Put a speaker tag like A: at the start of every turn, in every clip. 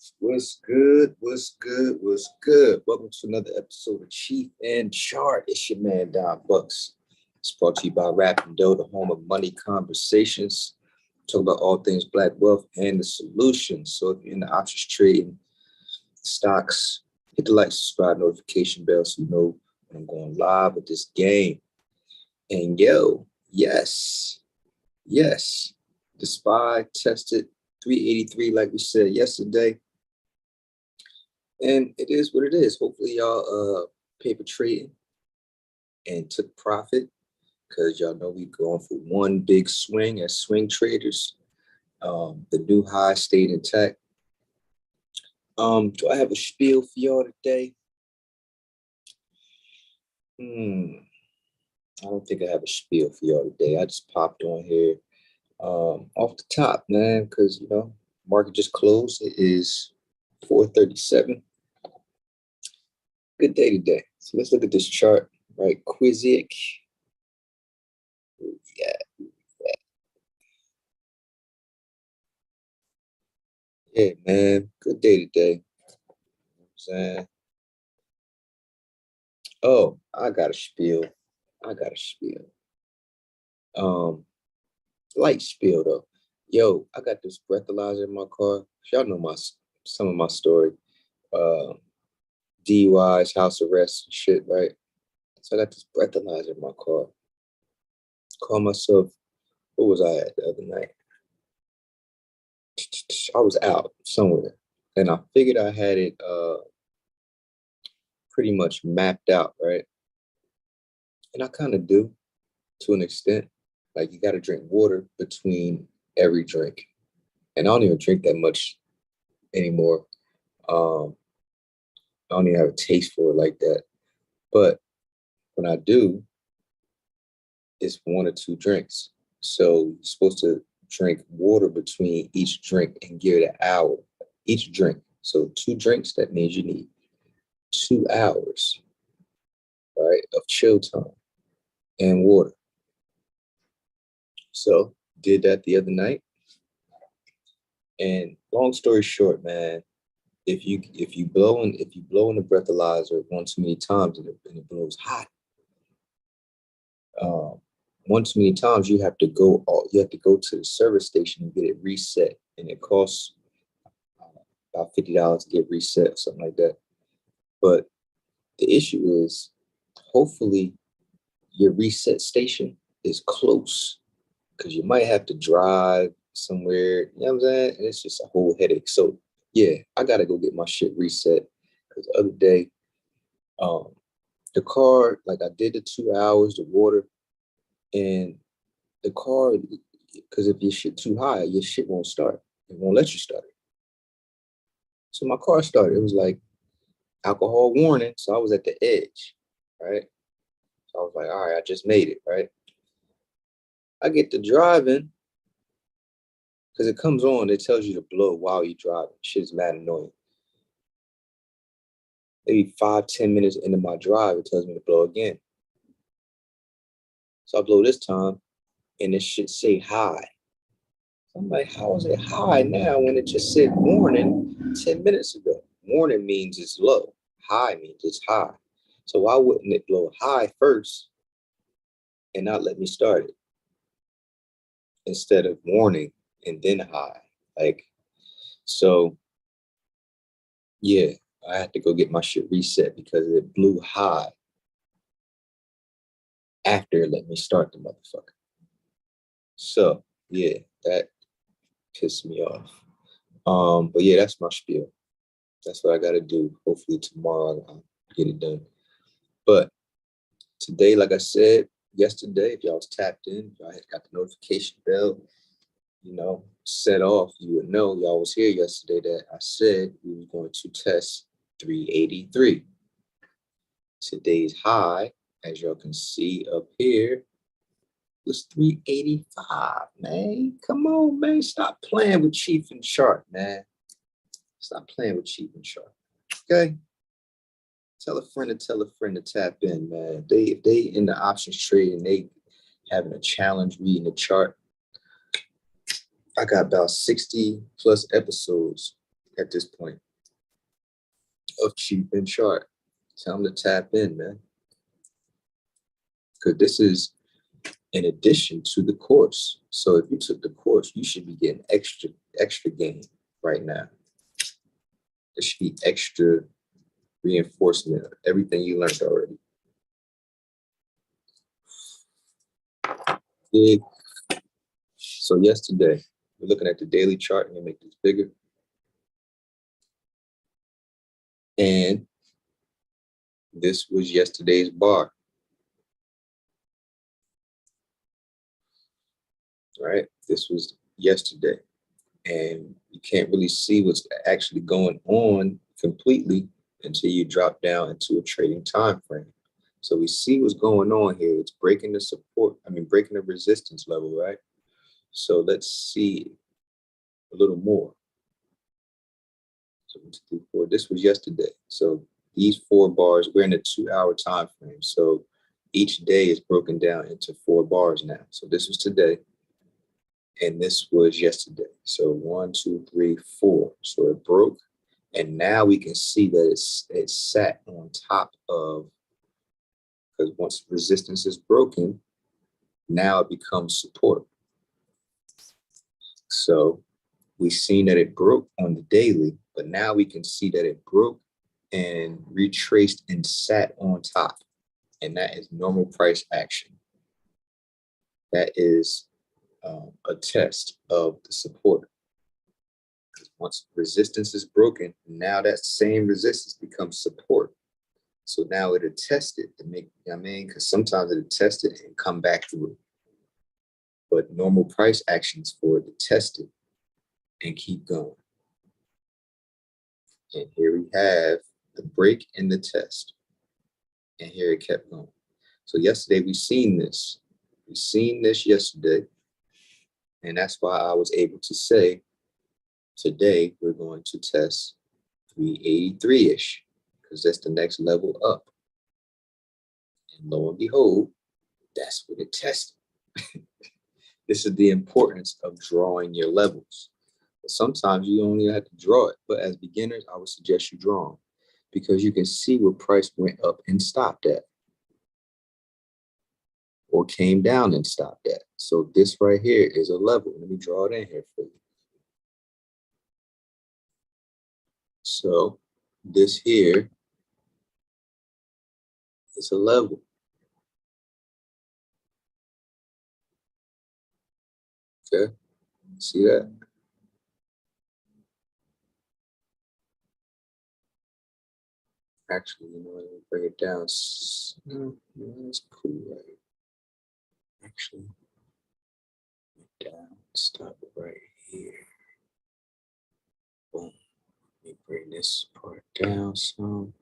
A: What's good? What's good? What's good? Welcome to another episode of Cheef and Chart. It's your man Don Bucks. It's brought to you by Rap and Dough, the home of money conversations. Talk about all things black wealth and the solutions. So if you're in the options trading, stocks, hit the like, subscribe, notification bell so you know when I'm going live with this game. And yes, the SPY tested 383 like we said yesterday. And it is what it is. Hopefully y'all paper trading and took profit because y'all know we going for one big swing as swing traders. The new high stayed intact. Do I have a spiel for y'all today? I don't think I have a spiel for y'all today. I just popped on here off the top, man, because market just closed. It is 4:37. Good day today. So let's look at this chart, right? Quizzic. Yeah, man. Good day today. You know what I'm saying? Oh, I got a spiel. Light spiel though. Yo, I got this breathalyzer in my car. Y'all know some of my story. DUIs, house arrests, and shit, right? So I got this breathalyzer in my car. Call myself, what was I at the other night? I was out somewhere. And I figured I had it pretty much mapped out, right? And I kind of do to an extent. Like you got to drink water between every drink. And I don't even drink that much anymore. I don't even have a taste for it like that. But when I do, it's one or two drinks. So you're supposed to drink water between each drink and give it an hour, each drink. So two drinks, that means you need 2 hours, right, of chill time and water. So did that the other night. And long story short, man, if you blow in the breathalyzer one too many times and it blows hot, one too many times you have to go to the service station and get it reset, and it costs about $50 to get reset or something like that. But the issue is, hopefully your reset station is close, because you might have to drive somewhere, you know what I'm saying? And it's just a whole headache. So yeah, I gotta go get my shit reset. Because the other day, the car, like I did the 2 hours, the water, and the car, because if your shit too high, your shit won't start. It won't let you start it. So my car started. It was like alcohol warning. So I was at the edge, right? So I was like, all right, I just made it, right? I get to driving, because it comes on, it tells you to blow while you're driving. Shit is mad annoying. Maybe 5-10 minutes into my drive, it tells me to blow again. So I blow this time, and it should say high. I'm like, how is it high now when it just said warning 10 minutes ago? Warning means it's low. High means it's high. So why wouldn't it blow high first and not let me start it, instead of warning and then high? Like, so yeah, I had to go get my shit reset because it blew high after it let me start the motherfucker. So yeah, that pissed me off. But yeah, that's my spiel. That's what I gotta do. Hopefully tomorrow I'll get it done. But today, like I said yesterday, if y'all was tapped in, y'all had got the notification bell, set off, you would know y'all was here yesterday that I said we were going to test 383. Today's high, as y'all can see up here, was 385, man. Come on, man. Stop playing with Cheef and Chart, man. Stop playing with Cheef and Chart. Okay? Tell a friend to tap in, man. If they in the options trade and they having a challenge reading the chart, I got about 60 plus episodes at this point of Cheef and chart. Tell them to tap in, man. Because this is in addition to the course. So if you took the course, you should be getting extra gain right now. There should be extra reinforcement of everything you learned already. Big. So yesterday, we're looking at the daily chart. I'm gonna make this bigger. And this was yesterday's bar. Right? This was yesterday. And you can't really see what's actually going on completely until you drop down into a trading time frame. So we see what's going on here. It's breaking the support, breaking the resistance level, right? So let's see a little more. So 1, 2, 3, 4. This was yesterday. So these 4 bars, we're in a 2-hour time frame. So each day is broken down into 4 bars now. So this was today. And this was yesterday. So 1, 2, 3, 4. So it broke. And now we can see that it sat on top of, because once resistance is broken, now it becomes support. So we've seen that it broke on the daily, but now we can see that it broke and retraced and sat on top. And that is normal price action. That is a test of the support. Once resistance is broken, now that same resistance becomes support. So now it'll test it to make, because sometimes it'll test it and come back through. But normal price actions for it to test it and keep going. And here we have the break and the test. And here it kept going. So yesterday we seen this. We seen this yesterday. And that's why I was able to say, today we're going to test 383-ish, because that's the next level up. And lo and behold, that's what it tested. This is the importance of drawing your levels. But sometimes you only have to draw it. But as beginners, I would suggest you draw them, because you can see where price went up and stopped at, or came down and stopped at. So this right here is a level. Let me draw it in here for you. So this here is a level. Okay, see that? Actually, you know, let me bring it down. No, that's cool, right? Actually, down, stop it right here. Boom. Let me bring this part down some.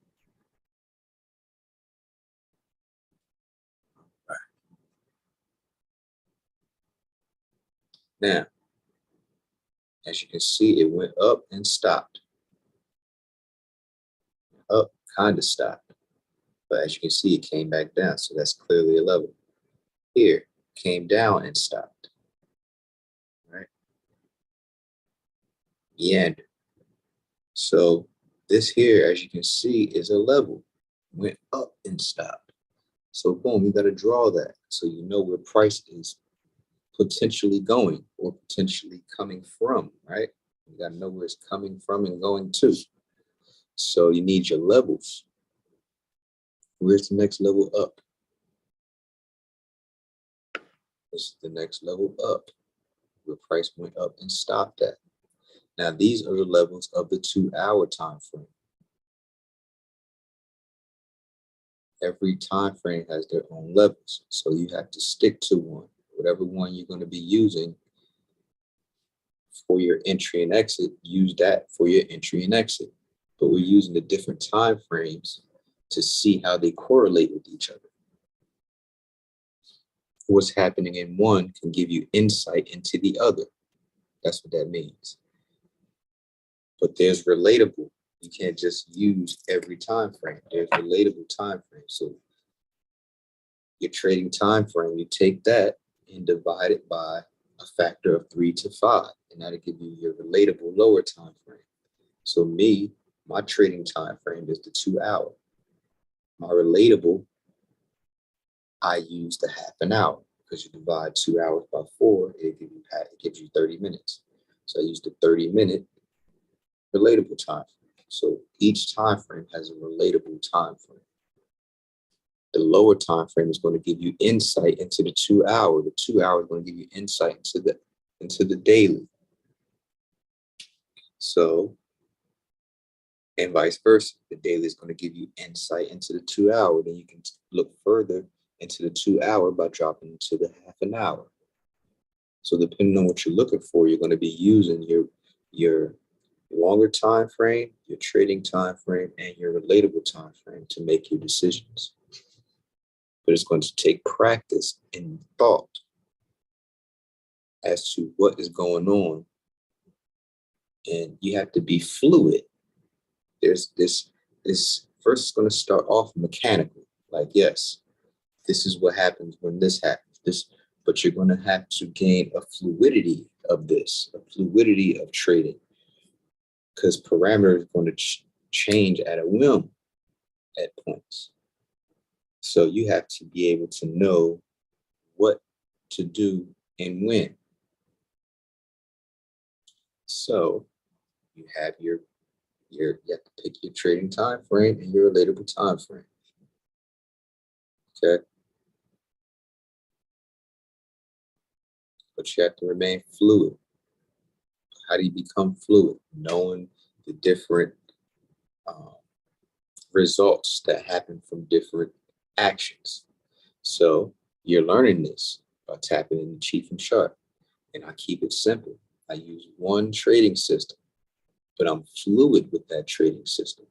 A: All right. Now, as you can see, it went up and stopped. Up, kind of stopped. But as you can see, it came back down. So that's clearly a level. Here, came down and stopped. Right? Meander. So this here, as you can see, is a level. Went up and stopped. So boom, you got to draw that so you know where price is potentially going or potentially coming from, right? You got to know where it's coming from and going to. So you need your levels. Where's the next level up? This is the next level up, where price went up and stopped at. Now, these are the levels of the 2-hour time frame. Every time frame has their own levels, so you have to stick to one. Whatever one you're going to be using for your entry and exit, use that for your entry and exit. But we're using the different time frames to see how they correlate with each other. What's happening in one can give you insight into the other. That's what that means. But there's relatable. You can't just use every time frame. There's relatable time frame. So your trading time frame, you take that and divide it by a factor of 3 to 5, and that'll give you your relatable lower time frame. So my trading time frame is the 2 hour. My relatable, I use the half an hour, because you divide 2 hours by 4, it gives you 30 minutes. So I use the 30-minute relatable time frame. So each time frame has a relatable time frame. The lower time frame is going to give you insight into the 2 hour. The 2 hour is going to give you insight into the daily. So, and vice versa. The daily is going to give you insight into the 2 hour. Then you can look further into the 2 hour by dropping into the half an hour. So depending on what you're looking for, you're going to be using your longer time frame, your trading time frame, and your relatable time frame to make your decisions. But it's going to take practice and thought as to what is going on. And you have to be fluid. There's this first is going to start off mechanical, like, yes, this is what happens when this happens. But you're going to have to gain a fluidity of this, a fluidity of trading, because parameters are going to change at a whim at points. So you have to be able to know what to do and when. So you have you have to pick your trading time frame and your relatable time frame. Okay. But you have to remain fluid. How do you become fluid? Knowing the different results that happen from different actions. So you're learning this by tapping in the Cheef and chart. And I keep it simple. I use one trading system, but I'm fluid with that trading system,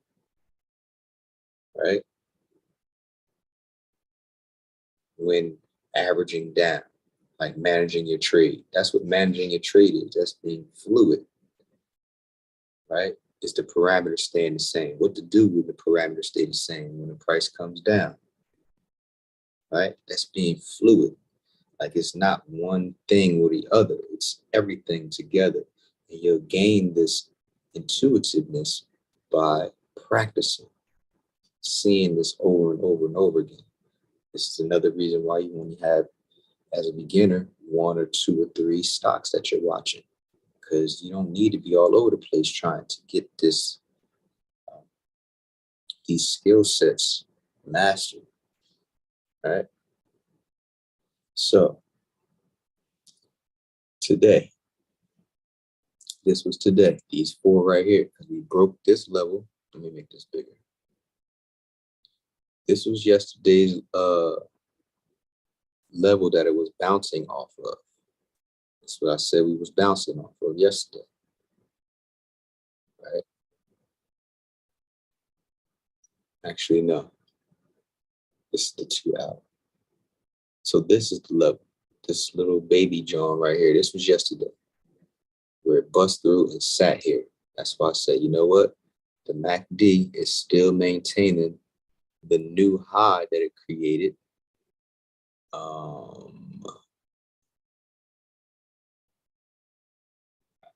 A: right? When averaging down, like managing your trade. That's what managing your trade is. That's being fluid, right? Is the parameters staying the same? What to do when the parameters stay the same when the price comes down, right? That's being fluid. Like, it's not one thing or the other. It's everything together. And you'll gain this intuitiveness by practicing, seeing this over and over and over again. This is another reason why you only have, as a beginner, 1 or 2 or 3 stocks that you're watching, because you don't need to be all over the place trying to get these skill sets mastered, right? So today, this was today, these 4 right here, because we broke this level. Let me make this bigger. This was yesterday's level that it was bouncing off of. That's what I said we was bouncing off of yesterday, right? Actually, no. This is the 2 hour. So this is the level. This little baby John right here. This was yesterday, where it bust through and sat here. That's why I said, you know what? The MACD is still maintaining the new high that it created. You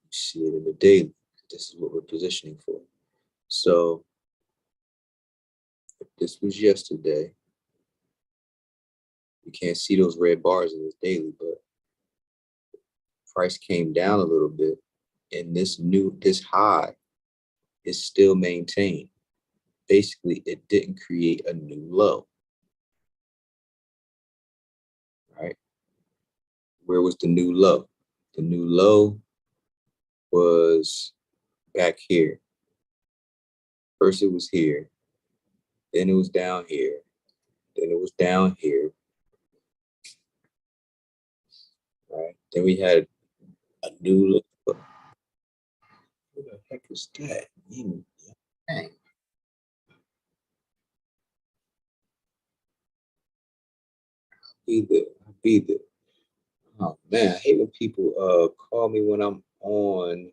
A: see it in the daily. This is what we're positioning for. So if this was yesterday, you can't see those red bars in this daily, but price came down a little bit, and this high is still maintained. Basically, it didn't create a new low, right? Where was the new low? The new low was back here. First it was here, then it was down here, then it was down here, right? Then we had a new low. What the heck is that? Dang. I'll be there. Oh man, I hate when people call me when I'm on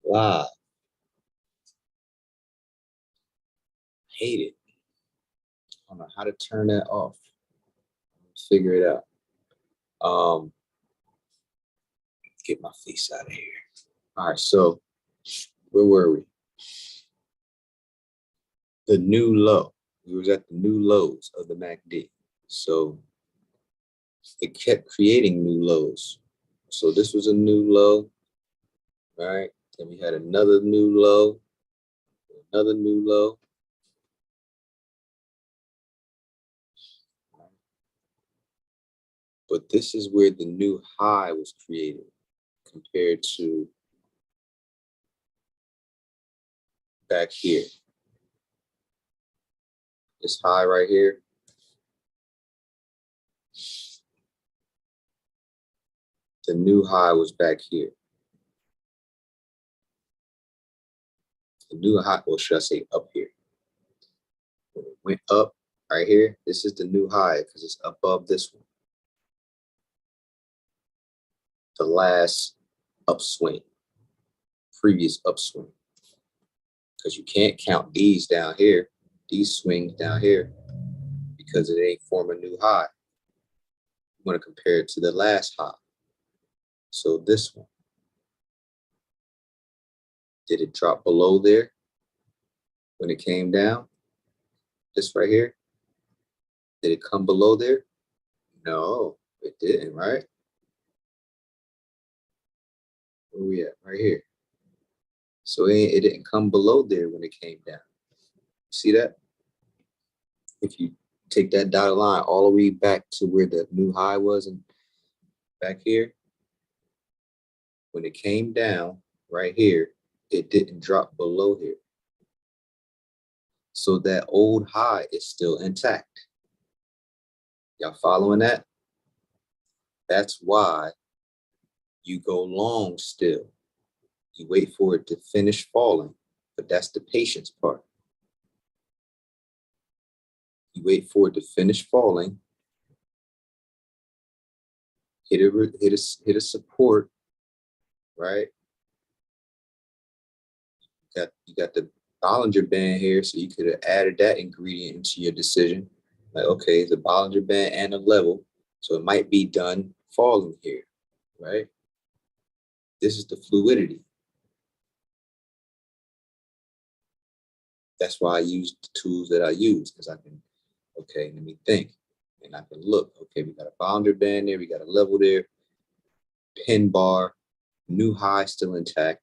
A: live. Hate it. I don't know how to turn that off. Figure it out. Get my face out of here. All right, so where were we? The new low. We was at the new lows of the MACD. So it kept creating new lows. So this was a new low, right? Then we had another new low, another new low. But this is where the new high was created compared to back here. This high right here. The new high was back here. The new high, or should I say up here? When it went up right here, this is the new high because it's above this one. The last upswing, previous upswing. Because you can't count these down here, these swings down here, because it ain't form a new high. You want to compare it to the last high. So this one, did it drop below there when it came down? This right here, did it come below there? No, it didn't, right? Where we at? Right here. So it didn't come below there when it came down. See that? If you take that dotted line all the way back to where the new high was and back here, when it came down right here, it didn't drop below here. So that old high is still intact. Y'all following that? That's why you go long still. You wait for it to finish falling, but that's the patience part. You wait for it to finish falling, hit a support, right? You got the Bollinger Band here, so you could have added that ingredient into your decision. Like, okay, it's a Bollinger Band and a level, so it might be done falling here, right? This is the fluidity. That's why I use the tools that I use, because I can, okay, let me think. And I can look, okay, we got a Bollinger Band there, we got a level there, pin bar, new high still intact.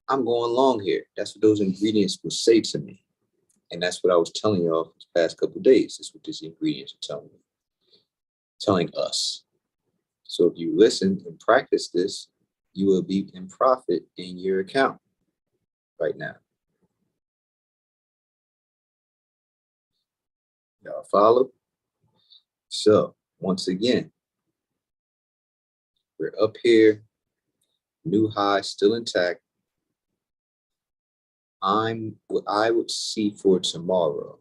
A: I'm going long here. That's what those ingredients will say to me. And that's what I was telling y'all for the past couple of days. That's what these ingredients are telling me, telling us. So if you listen and practice this, you will be in profit in your account right now. Y'all follow? So once again, we're up here, new high still intact. What I would see for tomorrow,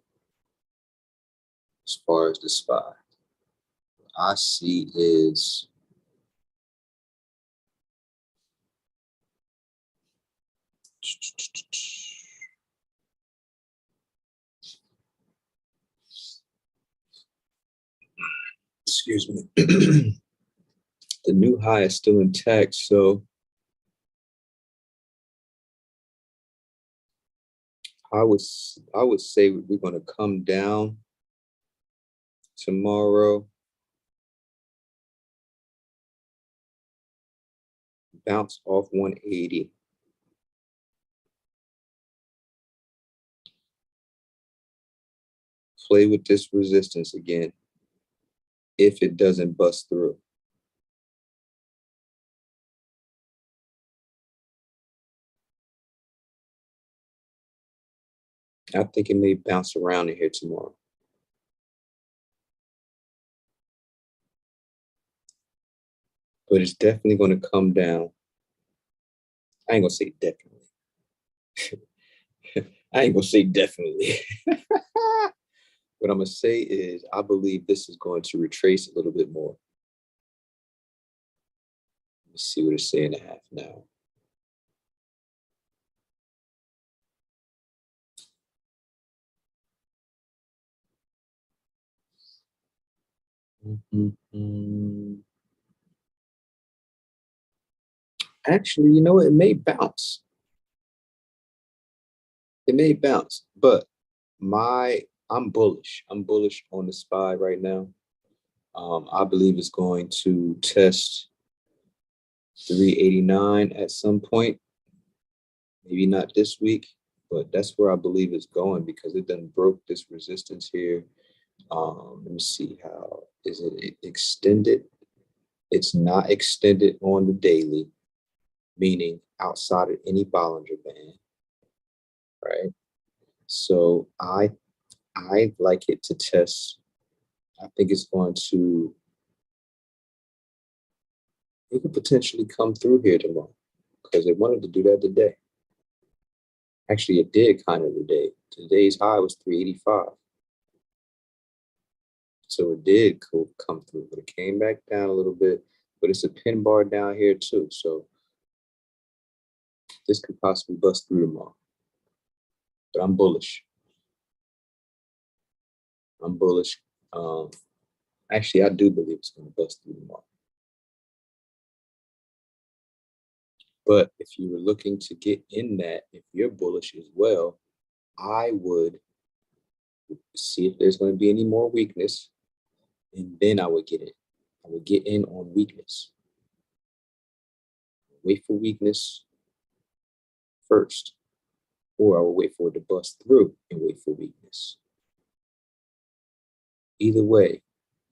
A: as far as the SPY, what I see is excuse me. The new high is still intact, so I would say we're going to come down tomorrow, bounce off 180. Play with this resistance again if it doesn't bust through. I think it may bounce around in here tomorrow. But it's definitely going to come down. I ain't going to say definitely. I ain't going to say definitely. What I'm going to say is I believe this is going to retrace a little bit more. Let me see what it's saying half now. Actually, you know what? It may bounce. It may bounce, but I'm bullish. I'm bullish on the SPY right now. I believe it's going to test 389 at some point. Maybe not this week, but that's where I believe it's going because it done broke this resistance here. Let me see, how is it extended? It's not extended on the daily, meaning outside of any Bollinger Band, right? So I like it to test. I think it's going to, it could potentially come through here tomorrow because it wanted to do that today. Actually, it did kind of today. Today's high was 385. So it did come through, but it came back down a little bit. But it's a pin bar down here too. So this could possibly bust through tomorrow. But I'm bullish. I'm bullish. Actually, I do believe it's going to bust through tomorrow. But if you were looking to get in that, if you're bullish as well, I would see if there's going to be any more weakness, and then I would get in. I would get in on weakness. Wait for weakness first, or I will wait for it to bust through and wait for weakness. Either way,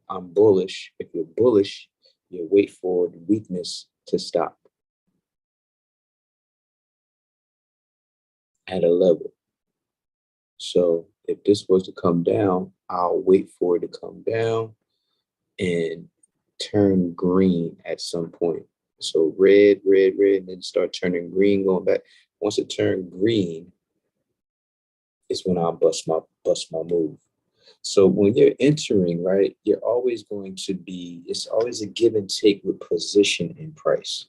A: I'm bullish. If you're bullish, you wait for the weakness to stop at a level. So if this was to come down, I'll wait for it to come down and turn green at some point. So red, red, red, and then start turning green, going back. Once it turned green, is when I'll bust my move. So when you're entering, right, you're always going to be, it's always a give and take with position and price.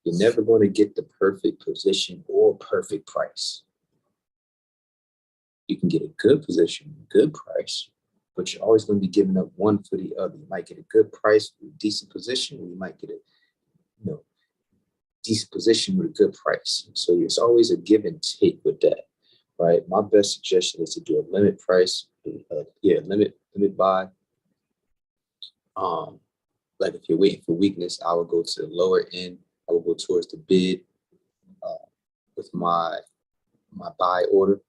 A: You're never going to get the perfect position or perfect price. You can get a good position, good price, but you're always going to be giving up one for the other. You might get a good price with a decent position, or you might get a decent position with a good price. So it's always a give and take with that, right? My best suggestion is to do a limit price, limit buy. Like if you're waiting for weakness, I would go to the lower end. I would go towards the bid with my buy order,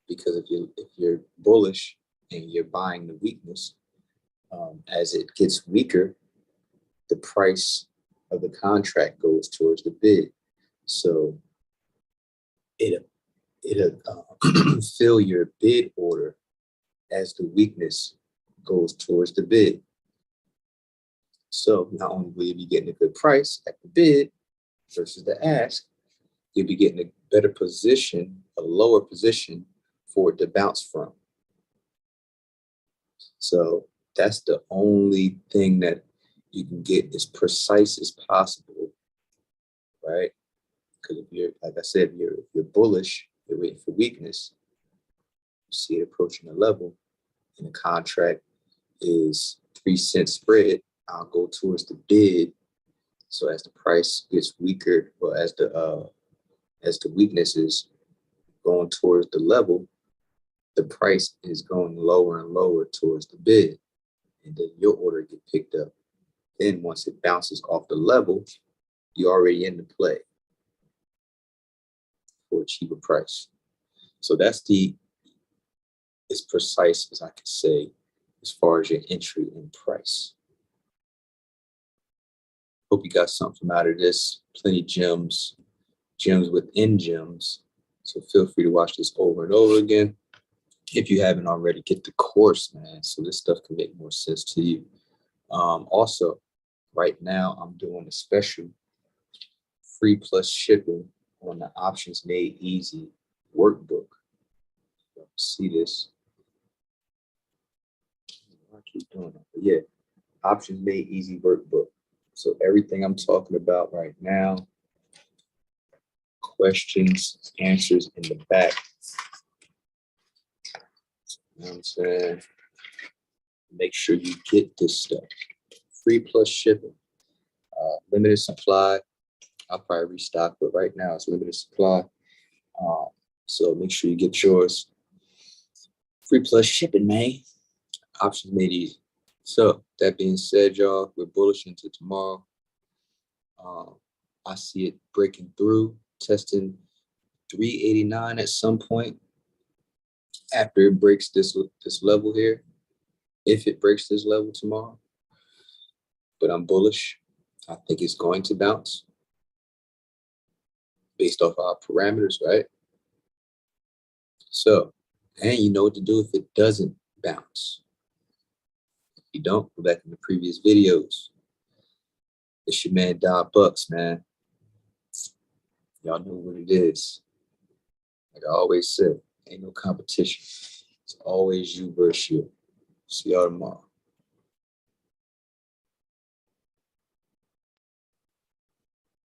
A: because if you're bullish and you're buying the weakness, as it gets weaker, the price of the contract goes towards the bid. So it'll fill your bid order as the weakness goes towards the bid. So not only will you be getting a good price at the bid versus the ask, you'll be getting a better position, a lower position for it to bounce from. So that's the only thing that you can get as precise as possible, right? Because if you're, like I said, if you're bullish, you're waiting for weakness, you see it approaching a level, and the contract is 3-cent spread, I'll go towards the bid. So as the price gets weaker, or as the weakness is going towards the level, the price is going lower and lower towards the bid, and then your order get picked up. Then once it bounces off the level, you're already in the play for a cheaper price. So that's as precise as I can say as far as your entry in price. Hope you got something out of this. Plenty gems within gems. So feel free to watch this over and over again. If you haven't already, get the course, man, so this stuff can make more sense to you. Also, right now, I'm doing a special free plus shipping on the Options Made Easy workbook. See this? I keep doing it. But yeah, Options Made Easy workbook. So everything I'm talking about right now, questions, answers in the back. You know what I'm saying? Make sure you get this stuff. Free plus shipping. Limited supply. I'll probably restock, but right now it's limited supply. Um, so make sure you get yours. Free plus shipping, man. Options made easy. So that being said, y'all, we're bullish into tomorrow. I see it breaking through, testing 389 at some point after it breaks this level here. If it breaks this level tomorrow, but I'm bullish. I think it's going to bounce based off our parameters, right? So, and you know what to do if it doesn't bounce. If you don't, go back in the previous videos. It's your man $, man. Y'all know what it is. Like I always said, ain't no competition. It's always you versus you. See y'all tomorrow.